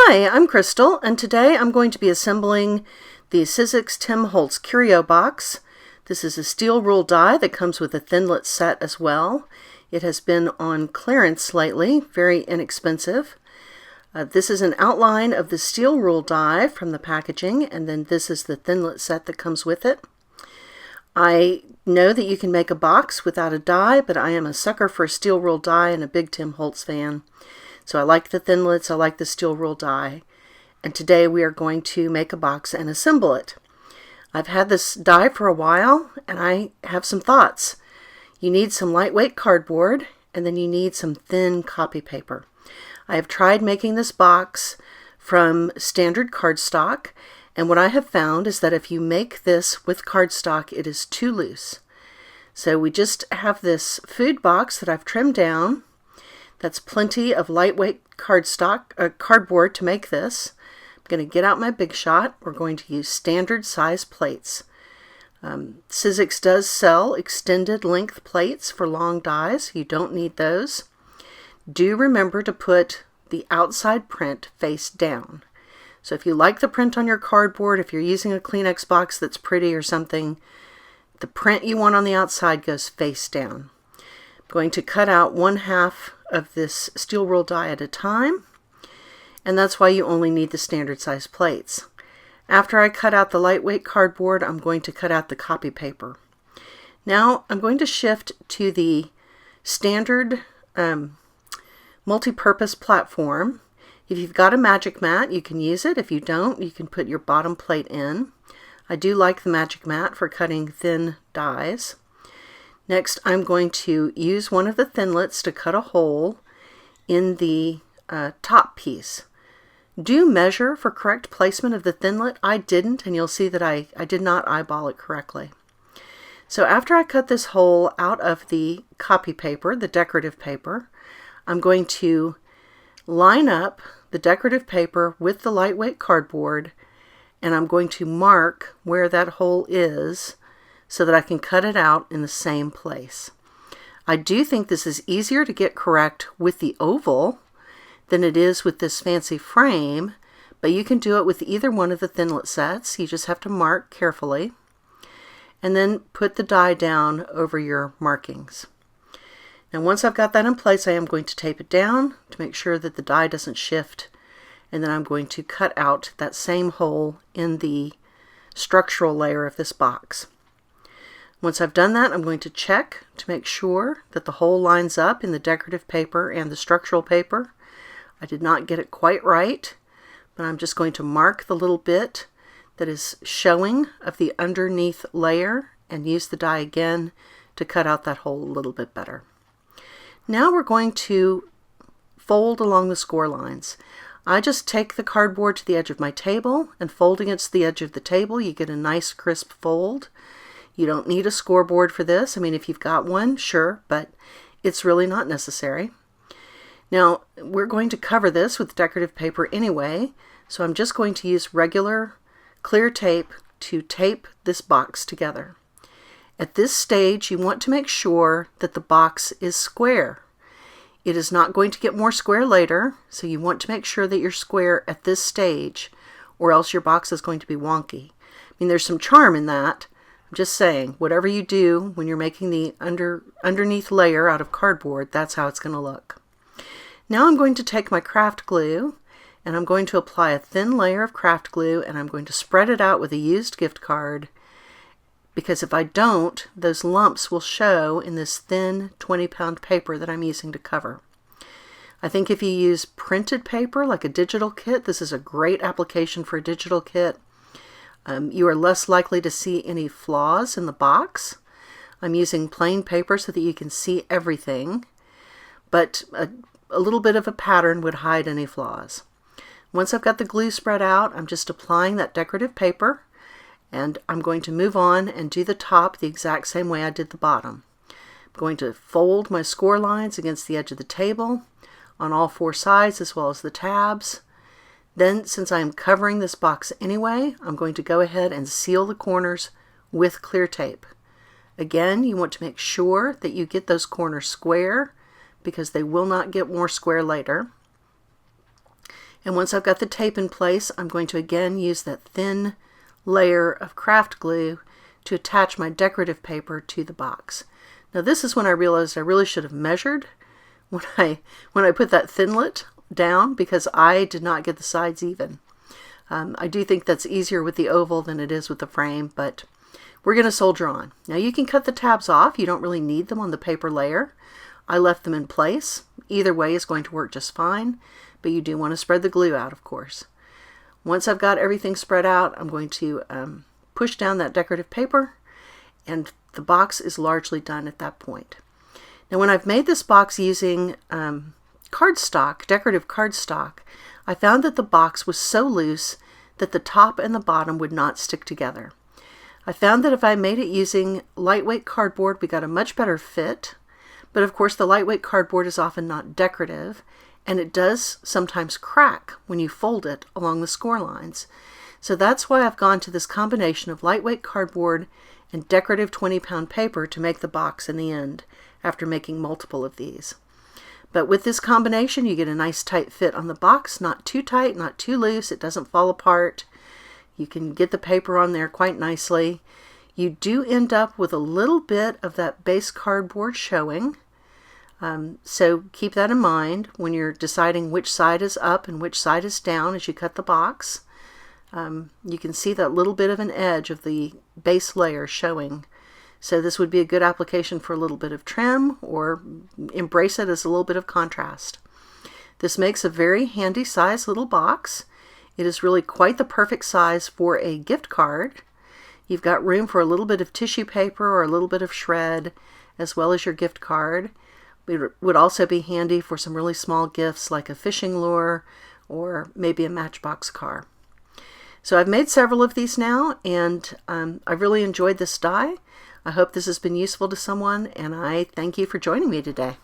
Hi, I'm Crystal, and today I'm going to be assembling the Sizzix Holtz Curio Box. This is a steel rule die that comes with a thinlet set as well. It has been on clearance lately, very inexpensive. This is an outline of the steel rule die from the packaging, and then this is the thinlet set that comes with it. I know that you can make a box without a die, but I am a sucker for a steel rule die and a big Holtz fan. So I like the thinlets, I like the steel rule die, and today we are going to make a box and assemble it. I've had this die for a while, and I have some thoughts. You need some lightweight cardboard, and then you need some thin copy paper. I have tried making this box from standard cardstock, and what I have found is that if you make this with cardstock, it is too loose. So we just have this food box that I've trimmed down. That's plenty of lightweight cardboard to make this. I'm going to get out my Big Shot. We're going to use standard size plates. Sizzix does sell extended length plates for long dies. You don't need those. Do remember to put the outside print face down. So if you like the print on your cardboard, if you're using a Kleenex box that's pretty or something, the print you want on the outside goes face down. I'm going to cut out 1/2 of this steel rule die at a time, and that's why you only need the standard size plates. After I cut out the lightweight cardboard, I'm going to cut out the copy paper. Now I'm going to shift to the standard multi-purpose platform. If you've got a magic mat, you can use it. If you don't, you can put your bottom plate in. I do like the magic mat for cutting thin dies. Next, I'm going to use one of the thinlets to cut a hole in the top piece. Do measure for correct placement of the thinlet. I didn't, and you'll see that I did not eyeball it correctly. So after I cut this hole out of the copy paper, the decorative paper, I'm going to line up the decorative paper with the lightweight cardboard, and I'm going to mark where that hole is so that I can cut it out in the same place. I do think this is easier to get correct with the oval than it is with this fancy frame, but you can do it with either one of the thinlet sets. You just have to mark carefully and then put the die down over your markings. Now once I've got that in place, I am going to tape it down to make sure that the die doesn't shift, and then I'm going to cut out that same hole in the structural layer of this box. Once I've done that, I'm going to check to make sure that the hole lines up in the decorative paper and the structural paper. I did not get it quite right, but I'm just going to mark the little bit that is showing of the underneath layer and use the die again to cut out that hole a little bit better. Now we're going to fold along the score lines. I just take the cardboard to the edge of my table and fold against the edge of the table. You get a nice crisp fold. You don't need a scoreboard for this. I mean, if you've got one, sure, but it's really not necessary. Now, we're going to cover this with decorative paper anyway, so I'm just going to use regular clear tape to tape this box together. At this stage, you want to make sure that the box is square. It is not going to get more square later, so you want to make sure that you're square at this stage, or else your box is going to be wonky. I mean, there's some charm in that. I'm just saying, whatever you do when you're making the underneath layer out of cardboard, that's how it's going to look. Now I'm going to take my craft glue, and I'm going to apply a thin layer of craft glue, and I'm going to spread it out with a used gift card, because if I don't, those lumps will show in this thin 20-pound paper that I'm using to cover. I think if you use printed paper like a digital kit, this is a great application for a digital kit. You are less likely to see any flaws in the box. I'm using plain paper so that you can see everything, but a little bit of a pattern would hide any flaws. Once I've got the glue spread out, I'm just applying that decorative paper, and I'm going to move on and do the top the exact same way I did the bottom. I'm going to fold my score lines against the edge of the table on all 4 sides as well as the tabs. Then, since I'm covering this box anyway, I'm going to go ahead and seal the corners with clear tape. Again, you want to make sure that you get those corners square because they will not get more square later. And once I've got the tape in place, I'm going to again use that thin layer of craft glue to attach my decorative paper to the box. Now this is when I realized I really should have measured when I put that thinlet down, because I did not get the sides even. I do think that's easier with the oval than it is with the frame, but we're going to soldier on. Now you can cut the tabs off. You don't really need them on the paper layer. I left them in place. Either way is going to work just fine, but you do want to spread the glue out, of course. Once I've got everything spread out, I'm going to push down that decorative paper, and the box is largely done at that point. Now when I've made this box using cardstock, decorative cardstock, I found that the box was so loose that the top and the bottom would not stick together. I found that if I made it using lightweight cardboard, we got a much better fit, but of course the lightweight cardboard is often not decorative, and it does sometimes crack when you fold it along the score lines. So that's why I've gone to this combination of lightweight cardboard and decorative 20-pound paper to make the box in the end, after making multiple of these. But with this combination, you get a nice tight fit on the box, not too tight, not too loose, it doesn't fall apart. You can get the paper on there quite nicely. You do end up with a little bit of that base cardboard showing. So keep that in mind when you're deciding which side is up and which side is down as you cut the box. You can see that little bit of an edge of the base layer showing. So this would be a good application for a little bit of trim, or embrace it as a little bit of contrast. This makes a very handy size little box. It is really quite the perfect size for a gift card. You've got room for a little bit of tissue paper or a little bit of shred, as well as your gift card. It would also be handy for some really small gifts like a fishing lure or maybe a Matchbox car. So I've made several of these now, and I really enjoyed this die. I hope this has been useful to someone, and I thank you for joining me today.